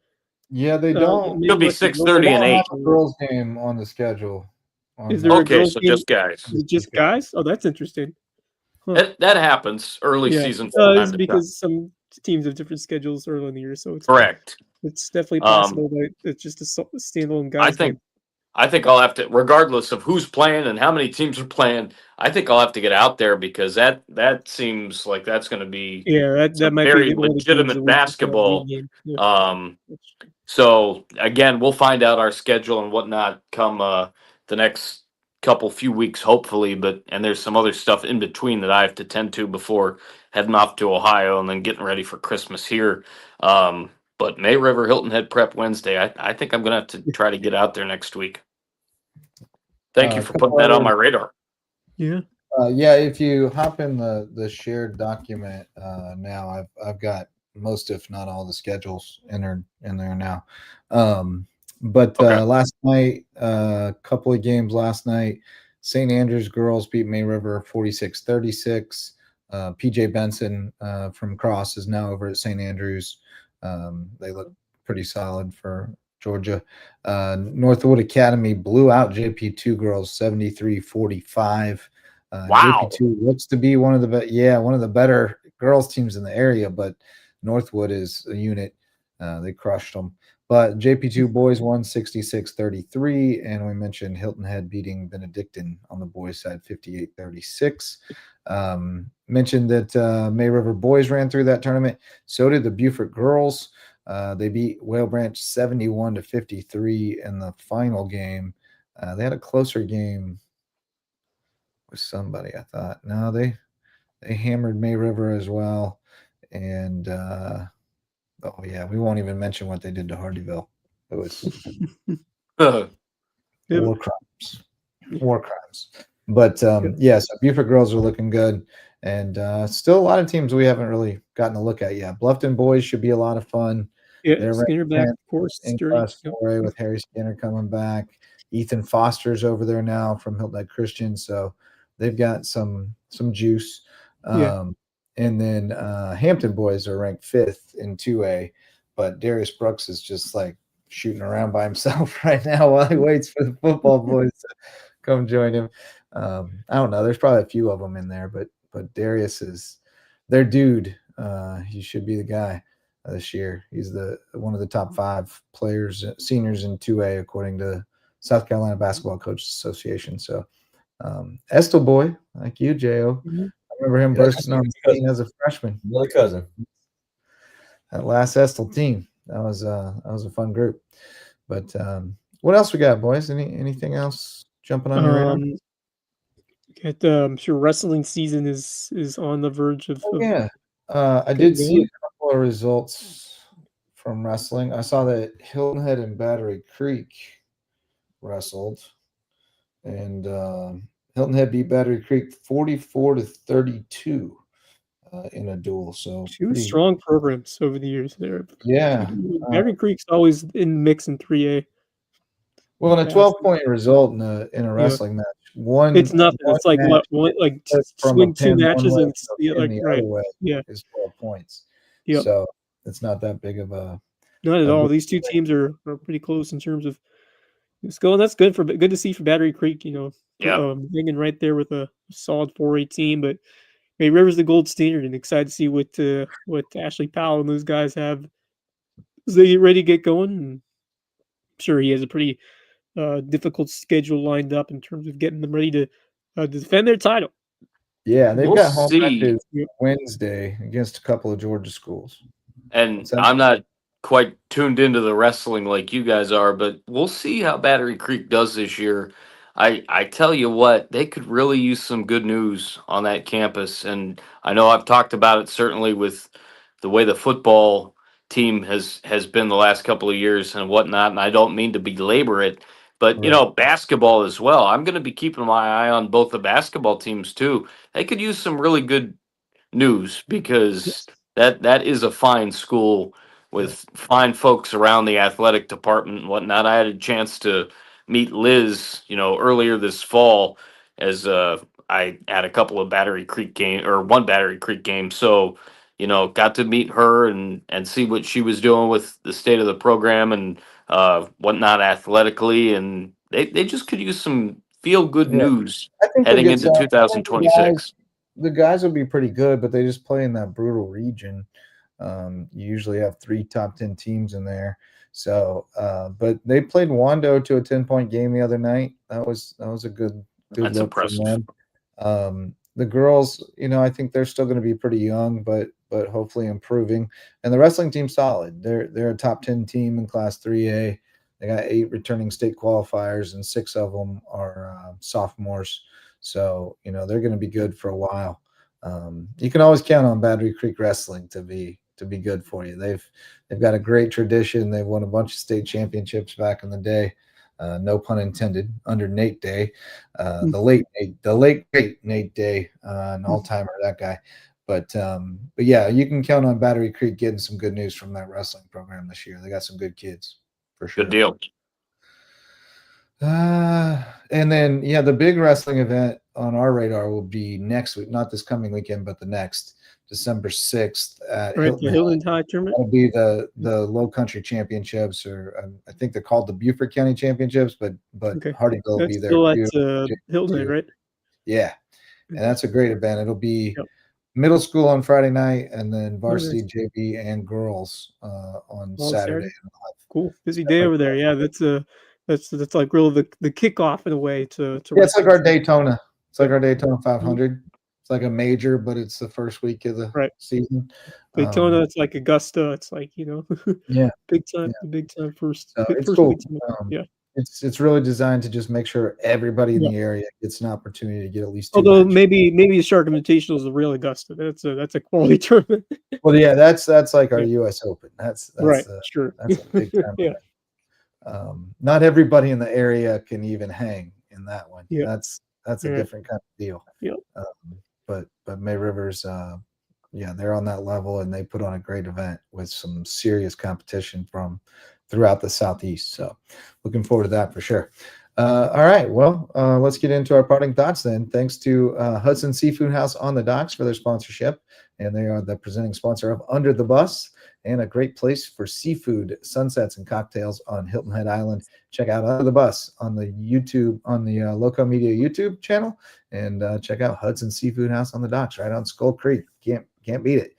Yeah, they don't. It'll be 6:30 and 8. Girls' game on the schedule. Is there a girls' so game? Just guys. Just guys? Oh, that's interesting. Huh. That happens early season. It's because some teams have different schedules early in the year, so it's correct. It's definitely possible that it's just a standalone guys. I think I'll have to, regardless of who's playing and how many teams are playing, I think I'll have to get out there because that seems like that's going to be that might very be legitimate basketball. So again, we'll find out our schedule and whatnot come the next few weeks, hopefully. And there's some other stuff in between that I have to tend to before heading off to Ohio and then getting ready for Christmas here. But May River, Hilton Head Prep Wednesday. I think I'm going to have to try to get out there next week. Thank you for putting that on my radar. Yeah. If you hop in the shared document now, I've got most, if not all, the schedules entered in there now. Last night, a couple of games last night, St. Andrews girls beat May River 46-36. PJ Benson from Cross is now over at St. Andrews. They look pretty solid for Georgia. Northwood Academy blew out JP2 girls 73-45. Wow. JP2 looks to be one of the better girls teams in the area, but Northwood is a unit. They crushed them. But JP2 boys won 66-33, and we mentioned Hilton Head beating Benedictine on the boys' side 58-36. Mentioned that May River boys ran through that tournament. So did the Buford girls. They beat Whale Branch 71-53 in the final game. They had a closer game with somebody, I thought. No, they hammered May River as well. And we won't even mention what they did to Hardyville. It was war crimes. But so Buford girls are looking good. And still a lot of teams we haven't really gotten a look at yet. Bluffton boys should be a lot of fun. Yeah, Skinner back, of course. With Harry Skinner coming back. Ethan Foster's over there now from Hilton Head Christian, so they've got some juice. And then Hampton boys are ranked 5th in 2A, but Darius Brooks is just like shooting around by himself right now while he waits for the football boys to come join him. I don't know. There's probably a few of them in there, but Darius is their dude. He should be the guy this year. He's one of the top 5 players, seniors in 2A, according to South Carolina Basketball Coaches Association. So Estel boy, like you, Jo. Mhm. I remember him Yeah, bursting on the scene as a freshman. Another cousin. That last Estel team, that was a fun group. But what else we got, boys? Anything else jumping on your radar? I'm sure wrestling season is on the verge of, Oh yeah, I getting did see going. a couple of results from wrestling. I saw that Hilton Head and Battery Creek wrestled, and Hilton Head beat Battery Creek 44-32 in a duel. So Two pretty, strong programs over the years there. yeah. Battery Creek's always in the mix in 3A. Well, in a Past. 12-point result in a Yeah. wrestling match, one It's nothing. one It's like match what like flipped from a swing two pin one matches way and to a yeah, pin like the right. other way Yeah. is 12 points. Yep. So it's not that big of a Not at a all. big These two thing. teams are pretty close in terms of skill. That's good to see for Battery Creek, Yeah. hanging right there with a solid 4A team. But May River's the gold standard, and excited to see what Ashley Powell and those guys have as they get ready to get going. And I'm sure he has a pretty difficult schedule lined up in terms of getting them ready to defend their title. Yeah, they've We'll got home see. matches Wednesday against a couple of Georgia schools. And What's that? I'm not quite tuned into the wrestling like you guys are, but we'll see how Battery Creek does this year. I tell you what, they could really use some good news on that campus. And I know I've talked about it certainly with the way the football team has been the last couple of years and whatnot. And I don't mean to belabor it, but Right. basketball as well. I'm going to be keeping my eye on both the basketball teams too. They could use some really good news because that is a fine school with fine folks around the athletic department and whatnot. I had a chance to meet Liz, earlier this fall as I had a couple of Battery Creek game or one Battery Creek game. So, got to meet her and see what she was doing with the state of the program and whatnot athletically. And they just could use some feel good Yeah. news I think they'll heading get into some. I think 2026. the guys will be pretty good, but they just play in that brutal region. You usually have 3 top 10 teams in there. So, but they played Wando to a 10-point game the other night. That was a good That's look from impressive. them. The girls, I think they're still going to be pretty young, but hopefully improving. And the wrestling team's solid. They're a top 10 team in Class 3A. They got 8 returning state qualifiers, and 6 of them are sophomores. So they're going to be good for a while. You can always count on Battery Creek Wrestling to be good for you. They've got a great tradition. They've won a bunch of state championships back in the day. No pun intended. Under Nate Day, the late great Nate Day, an all timer, that guy. But yeah, you can count on Battery Creek getting some good news from that wrestling program this year. They got some good kids for sure. Good deal. And then the big wrestling event on our radar will be next week, not this coming weekend, but the next December 6th at Right, the Hilton High tournament. That'll be the Low Country Championships, or I think they're called the Beaufort County Championships, but Okay. Hardingville will That's be there still at too. Hilton Head, right? Yeah, and that's a great event. It'll be Yep. middle school on Friday night, and then nice. varsity JV and girls on Saturday. Cool, busy day over there. Yeah, that's like really the kickoff in a way to Yeah, it's like wrestling our season. Daytona. It's like our Daytona 500. It's like a major, but it's the first week of the season. Daytona, it's like Augusta. It's like Yeah, big time first. so it's first cool. weekend. Yeah. It's really designed to just make sure everybody in the area gets an opportunity to get at least 2 Although matches. maybe the Shark Invitational is the real Augusta. That's a quality tournament. Well, yeah, that's like our U.S. Open. That's right. Sure. That's a big time. Yeah. Not everybody in the area can even hang in that one. Yeah. That's a different kind of deal. Yep. But May Rivers, they're on that level, and they put on a great event with some serious competition from throughout the Southeast. So looking forward to that for sure. All right. Well, let's get into our parting thoughts then. Thanks to Hudson Seafood House on the Docks for their sponsorship. And they are the presenting sponsor of Under the Bus, and a great place for seafood, sunsets, and cocktails on Hilton Head Island. Check out Under the Bus on the YouTube, on the Lowco Media YouTube channel, and check out Hudson Seafood House on the Docks right on Skull Creek. Can't beat it.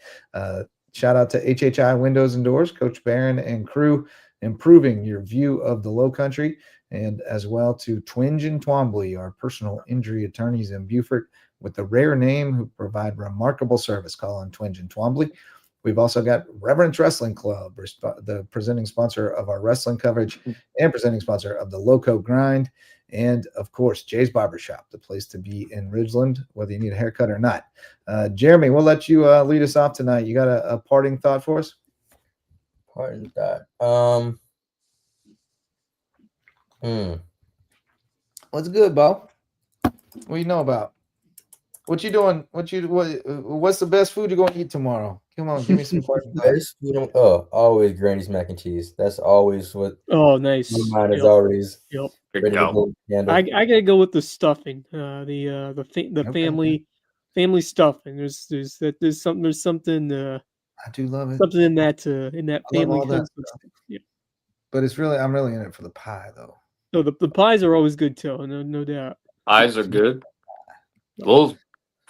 Shout out to HHI Windows and Doors, Coach Barron and crew, improving your view of the Low Country. and as well to Twinge and Twombly, our personal injury attorneys in Beaufort with the rare name who provide remarkable service. Call on Twinge and Twombly. We've also got Reverence Wrestling Club, the presenting sponsor of our wrestling coverage and presenting sponsor of the Lowco Grind. And, of course, Jay's Barbershop, the place to be in Ridgeland, whether you need a haircut or not. Jeremy, we'll let you lead us off tonight. You got a parting thought for us? Parting thought. What's good, Bo? What you know about? What you doing? What's the best food you're going to eat tomorrow? Come on, give me some parting thoughts. Best food always Granny's mac and cheese. That's always what Nice. my mind is always Yep. ready to go. I gotta go with the stuffing. The family stuffing. There's something. I do love it. Something in that family. Yeah. But I'm really in it for the pie though. No, the pies are always good too. No doubt. Pies are good.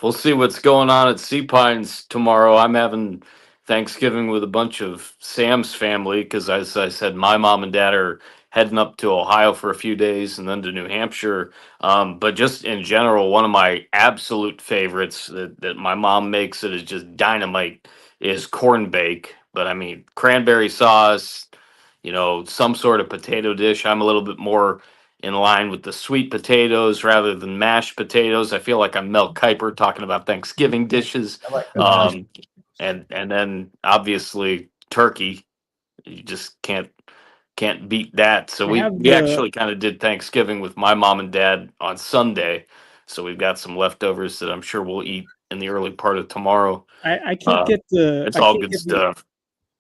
We'll see what's going on at Sea Pines tomorrow. I'm having Thanksgiving with a bunch of Sam's family because, as I said, my mom and dad are heading up to Ohio for a few days and then to New Hampshire. But just in general, one of my absolute favorites that my mom makes that is just dynamite is corn bake. But I mean, cranberry sauce, some sort of potato dish. I'm a little bit more in line with the sweet potatoes rather than mashed potatoes. I feel like I'm Mel Kiper talking about Thanksgiving dishes. I like that. And then obviously turkey. You just can't beat that. So we actually kind of did Thanksgiving with my mom and dad on Sunday. So we've got some leftovers that I'm sure we'll eat in the early part of tomorrow. I can't get the. It's all good stuff.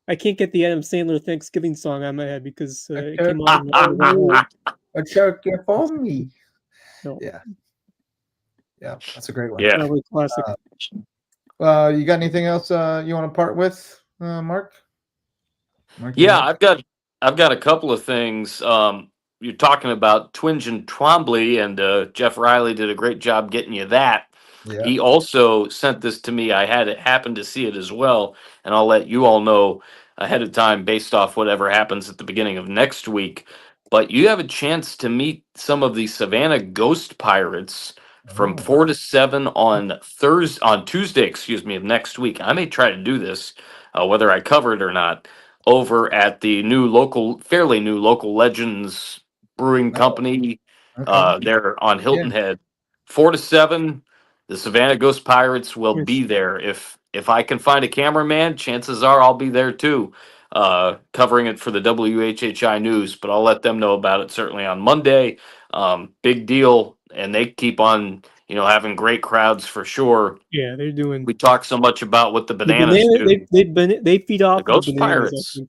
I can't get the Adam Sandler Thanksgiving song on my head because it came on. A turkey for me. No. Yeah, that's a great one. Yeah, classic. You got anything else you want to part with, Mark? Yeah, I've got a couple of things. You're talking about Twinge and Twombly, and Jeff Riley did a great job getting you that. Yeah. He also sent this to me. I happened to see it as well, and I'll let you all know ahead of time based off whatever happens at the beginning of next week. But you have a chance to meet some of the Savannah Ghost Pirates from 4 to 7 on Tuesday, of next week. I may try to do this, whether I cover it or not, over at the fairly new local Legends Brewing Company. Okay. There on Hilton Head, 4 to 7. The Savannah Ghost Pirates will be there. If I can find a cameraman, chances are I'll be there too, covering it for the WHHI News. But I'll let them know about it certainly on Monday. Big deal, and they keep on having great crowds for sure. Yeah, they're doing. We talk so much about what the bananas do. They feed off the Ghost bananas, Pirates.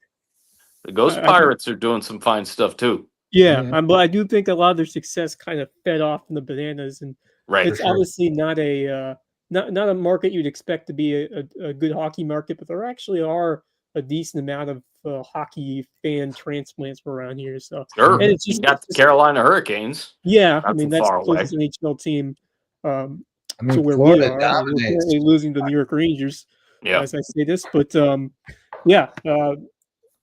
The Ghost Pirates are doing some fine stuff too. Yeah, but I do think a lot of their success kind of fed off from the bananas, and it's obviously not a not a market you'd expect to be a good hockey market, but there actually are a decent amount of hockey fan transplants around here. So sure, and it's just got the Carolina Hurricanes. Yeah, I mean that's the closest NHL team to where we are. We're currently losing to the New York Rangers, as I say this, but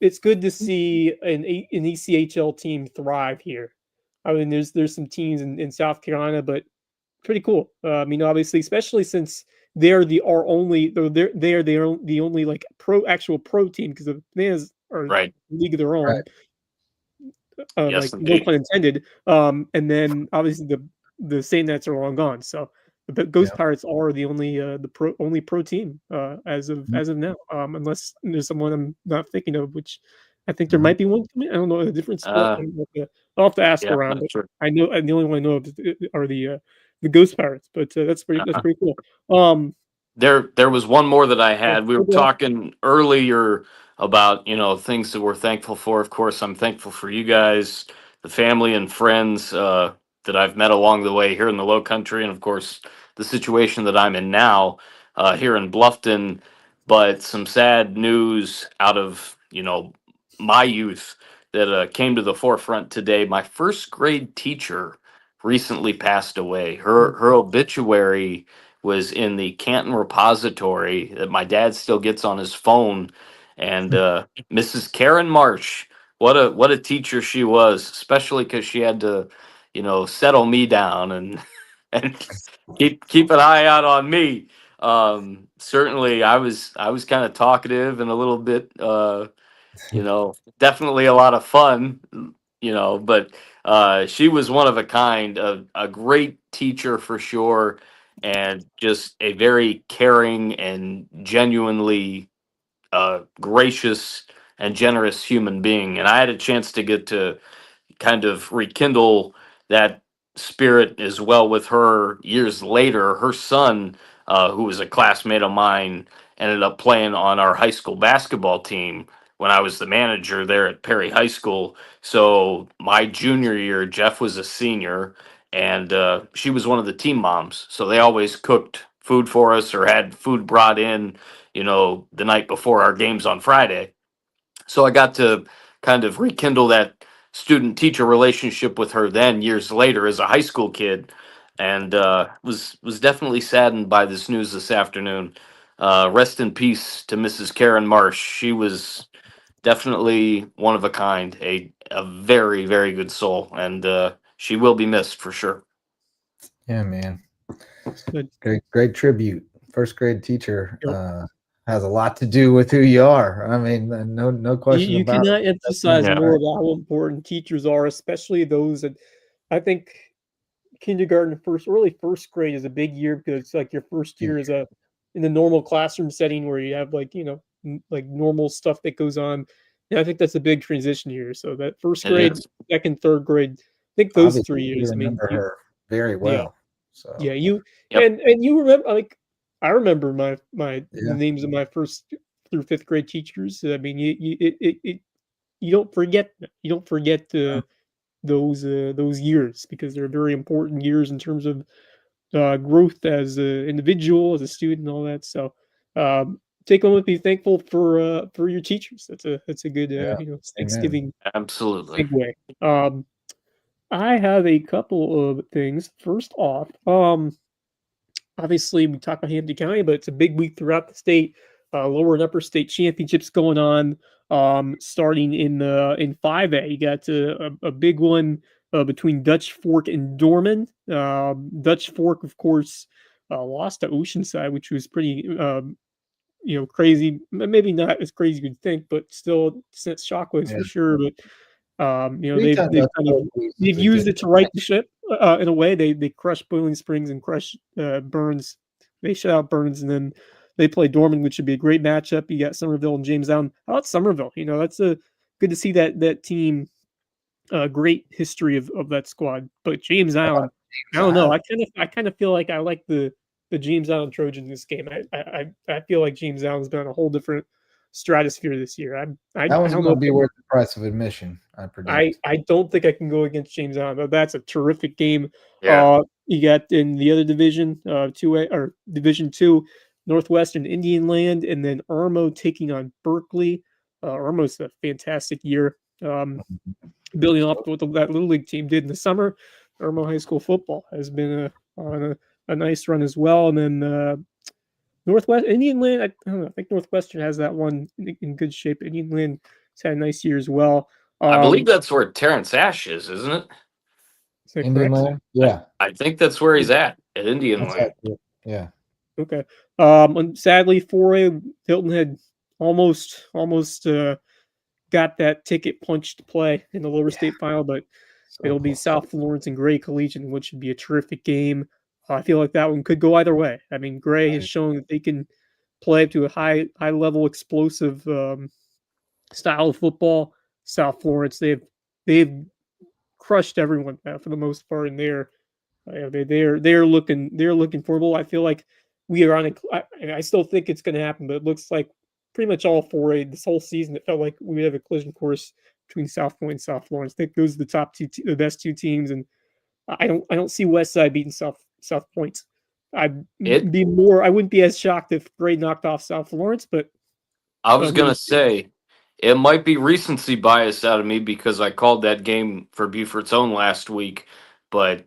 it's good to see an ECHL team thrive here. I mean, there's some teams in South Carolina, but pretty cool. I mean, obviously, especially since they're the only like actual pro team because the Bananas are a league of their own. Like no pun intended. And then obviously the Saint Nets are long gone. So the Ghost Pirates are the only only pro team as of now. Unless there's someone I'm not thinking of, which I think there might be one. I don't know the difference. I'll have to ask around. But I know the only one I know of are the Ghost Pirates. But that's pretty cool. There was one more that I had. We were talking earlier about things that we're thankful for. Of course, I'm thankful for you guys, the family and friends that I've met along the way here in the Low Country, and of course the situation that I'm in now here in Bluffton. But some sad news out of my youth that came to the forefront today. My first grade teacher recently passed away. Her obituary was in the Canton repository that my dad still gets on his phone, and Mrs. Karen Marsh what a teacher she was, especially because she had to, settle me down and and keep an eye out on me. Certainly, I was kind of talkative and a little bit, definitely a lot of fun, but she was one of a kind, a great teacher for sure, and just a very caring and genuinely gracious and generous human being. And I had a chance to get to kind of rekindle that spirit as well with her years later. Her son, who was a classmate of mine, ended up playing on our high school basketball team when I was the manager there at Perry High School. So my junior year, Jeff was a senior, and she was one of the team moms. So they always cooked food for us or had food brought in, the night before our games on Friday. So I got to kind of rekindle that student teacher relationship with her then years later as a high school kid, and was definitely saddened by this news this afternoon. Rest in peace to Mrs. Karen Marsh. She was definitely one of a kind, a very very good soul, and she will be missed for sure. Yeah, man. Good. Great tribute. First grade teacher Yep. has a lot to do with who you are. I mean, no question You about cannot it. emphasize Yeah. more about how important teachers are, especially those that I think kindergarten, early first grade is a big year because it's like your first year is in the normal classroom setting where you have like like normal stuff that goes on. And I think that's a big transition year. So that first It grade, is. second, third grade, I think those Obviously, 3 you years. I mean, remember her very yeah, well. So yeah, you Yep. and you remember like I remember the yeah, names of my first through fifth grade teachers. I mean, you don't forget them. You don't forget those years because they're very important years in terms of growth as an individual, as a student, all that. So take home and be thankful for your teachers. That's a good yeah. Amen. Thanksgiving Absolutely. segue. I have a couple of things. First off, obviously we talk about Hampton County, but it's a big week throughout the state. Lower and upper state championships going on. Starting in 5A, you got a big one between Dutch Fork and Dorman. Dutch Fork, of course, lost to Oceanside, which was pretty crazy. Maybe not as crazy as you'd think, but still sent shockwaves Yeah. for sure. But Anytime they've Dutch kind of Fork loses, they've it used gets it to right the ship in a way. They crushed Boiling Springs and crushed Burns. They shut out Burns, and then they play Dorman, which should be a great matchup. You got Somerville and Jamestown. How about Somerville? That's a good to see that team. Great history of that squad, but James Allen, I don't know. I kind of feel like I like the James Allen Trojans in this game. I feel like James Allen's been on a whole different stratosphere this year. I That one's don't going know. to be worth the price of admission, I predict. I don't think I can go against James Allen, but that's a terrific game. Yeah. You got in the other division, 2A or Division 2, Northwestern Indian Land, and then Armo taking on Berkeley. Armo's a fantastic year. Building off what that Little League team did in the summer, Armo High School football has been on a nice run as well. And then Northwest Indian Land, I don't know. I think Northwestern has that one in good shape. Indian Land has had a nice year as well. I believe that's where Terrence Ash is, isn't it? Is that Indian correct? Land? Yeah. I think that's where he's at Indian That's Land. accurate. Yeah. Okay. And sadly, 4A Hilton had almost got that ticket punched to play in the lower state final, but So it'll be close. South Florence and Gray Collegiate, which should be a terrific game. I feel like that one could go either way. I mean, Gray has shown that they can play up to a high level, explosive style of football. South Florence, they've crushed everyone for the most part, and they're looking formidable. I feel like we are on I still think it's going to happen, but it looks like pretty much all 4A this whole season. It felt like we have a collision course between South Point and South Florence. I think those are the top two, the best two teams, and I don't see West Side beating South Point. I wouldn't be as shocked if Gray knocked off South Florence, but I was gonna say it might be recency bias out of me because I called that game for Beaufort's own last week, but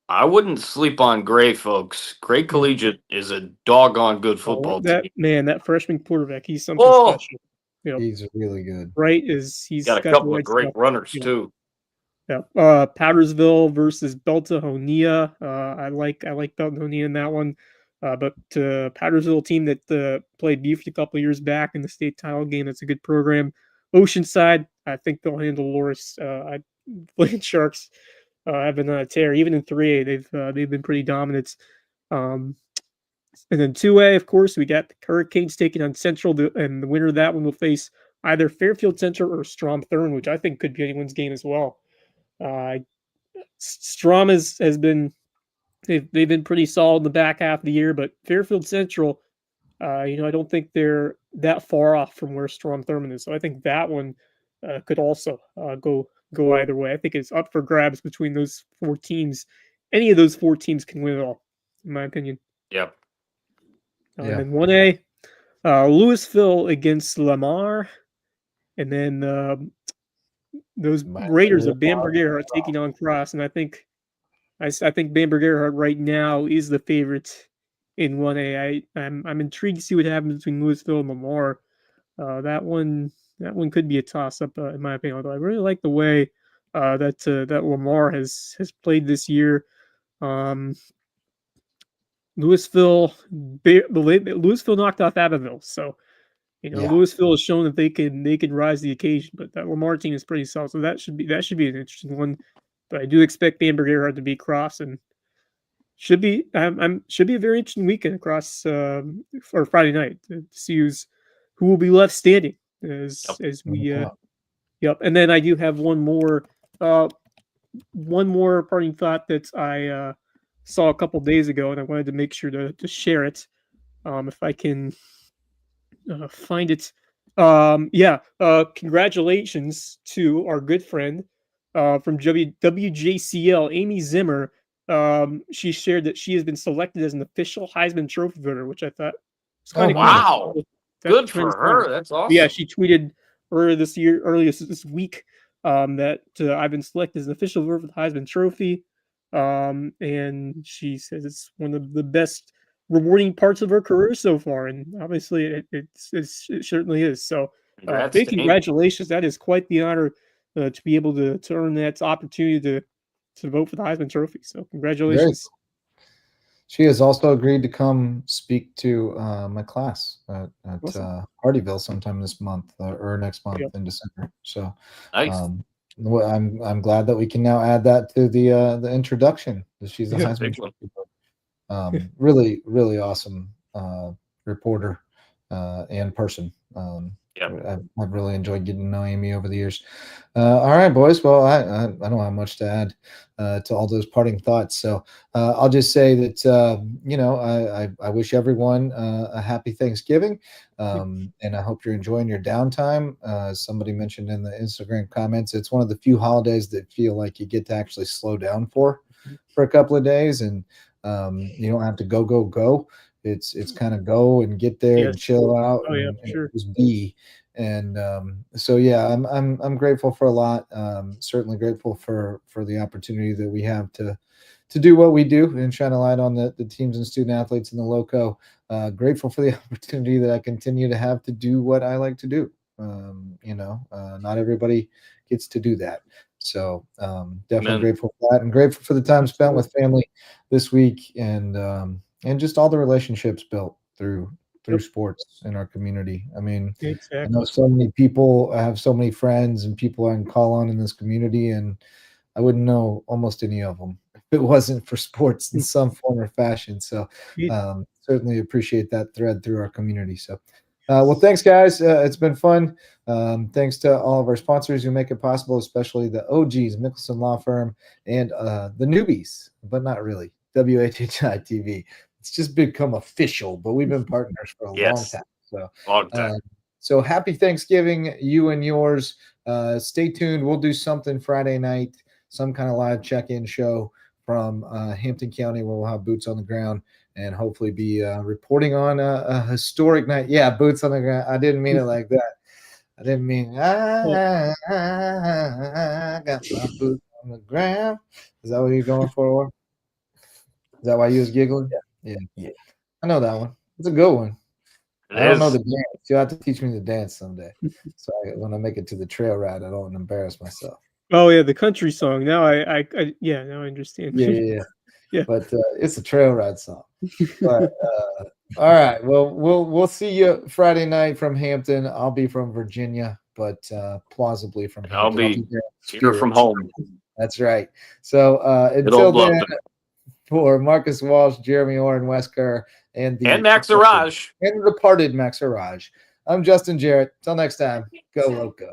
I wouldn't sleep on Gray, folks. Gray Collegiate is a doggone good football team. that freshman quarterback, he's something Oh, special. He's really good. Right? He's Got a got the couple of right great stuff. runners Yeah. too. Yeah. Powdersville versus Beltahonia. I like Beltahonia in that one. But Powdersville team that played Buford a couple of years back in the state title game. That's a good program. Oceanside, I think they'll handle Loris. Flint Sharks have been on a tear. Even in 3A, they've been pretty dominant. And then 2A, of course, we got the Hurricanes taking on Central, and the winner of that one will face either Fairfield Central or Strom Thurmond, which I think could be anyone's game as well. Strom has been they've been pretty solid in the back half of the year, but Fairfield Central, I don't think they're that far off from where Strom Thurmond is. So I think that one could also go either way. I think it's up for grabs between those 4 teams. Any of those 4 teams can win it all, in my opinion. Yep. And then 1A, Louisville against Lamar, and then those Raiders of Bamberg are taking on Cross, and I think Bamberg right now is the favorite in 1A. I'm intrigued to see what happens between Louisville and Lamar. That one could be a toss up in my opinion. Although I really like the way that Lamar has played this year. Louisville knocked off Abbeville, so Louisville has shown that they can rise to the occasion. But that Lamar team is pretty solid, so that should be an interesting one. But I do expect Bamberg to beat Cross, and should be a very interesting weekend across or Friday night to see who will be left standing as we Yep. And then I do have one more parting thought that I saw a couple days ago, and I wanted to make sure to share it. If I can find it. Congratulations to our good friend from WJCL, Amy Zimmer. She shared that she has been selected as an official Heisman Trophy voter, which I thought was kind of wow. cool. Good for her. That's awesome. Yeah, she tweeted earlier this week that I've been selected as an official voter for the Heisman Trophy. And she says it's one of the best rewarding parts of her career so far, and obviously it certainly is. So big congratulations. That is quite the honor to be able to earn that opportunity to vote for the Heisman Trophy. So congratulations. Great. She has also agreed to come speak to my class at Awesome. Hardyville sometime this month or next month in December. So nice. I'm glad that we can now add that to the introduction. She's a Heisman Trophy. Really, really awesome reporter and person. I've really enjoyed getting to know Amy over the years. All right, boys. Well, I don't have much to add to all those parting thoughts. So I'll just say that, I wish everyone a happy Thanksgiving. And I hope you're enjoying your downtime. Somebody mentioned in the Instagram comments, it's one of the few holidays that feel like you get to actually slow down for a couple of days. And you don't have to go. It's kind of go and get there and chill out and just be. And I'm grateful for a lot. Certainly grateful for the opportunity that we have to do what we do and shine a light on the teams and student athletes in the Lowco. Grateful for the opportunity that I continue to have to do what I like to do. Not everybody gets to do that. So definitely grateful for that, and grateful for the time spent with family this week, and just all the relationships built through sports in our community. I mean, I know so many people, I have so many friends and people I can call on in this community, and I wouldn't know almost any of them if it wasn't for sports in some form or fashion. So certainly appreciate that thread through our community. So well, thanks, guys. It's been fun. Thanks to all of our sponsors who make it possible, especially the OGs, Mickelson Law Firm, and the newbies, but not really, WHHI TV. It's just become official, but we've been partners for a long time. So long time. So happy Thanksgiving, you and yours. Stay tuned. We'll do something Friday night, some kind of live check-in show from Hampton County, where we'll have boots on the ground and hopefully be reporting on a historic night. Yeah, boots on the ground. I didn't mean it like that. I didn't mean I got my boots on the ground. Is that what you're going for? Is that why you was giggling? Yeah. I know that one. It's a good one. I don't know the dance. You'll have to teach me the dance someday. So when I make it to the trail ride, I don't embarrass myself. Oh yeah, the country song. Now yeah, now I understand. Yeah. Yeah. But it's a trail ride song. But all right. Well, we'll see you Friday night from Hampton. I'll be from Virginia, but plausibly from Hampton. I'll be there in here from spirit. home. That's right. So Good until old then, London. for Marcus Walsh, Jeremy Orrin Wesker, and Max Araj. and the departed Max Araj, I'm Justin Jarrett. Till next time, go Loco.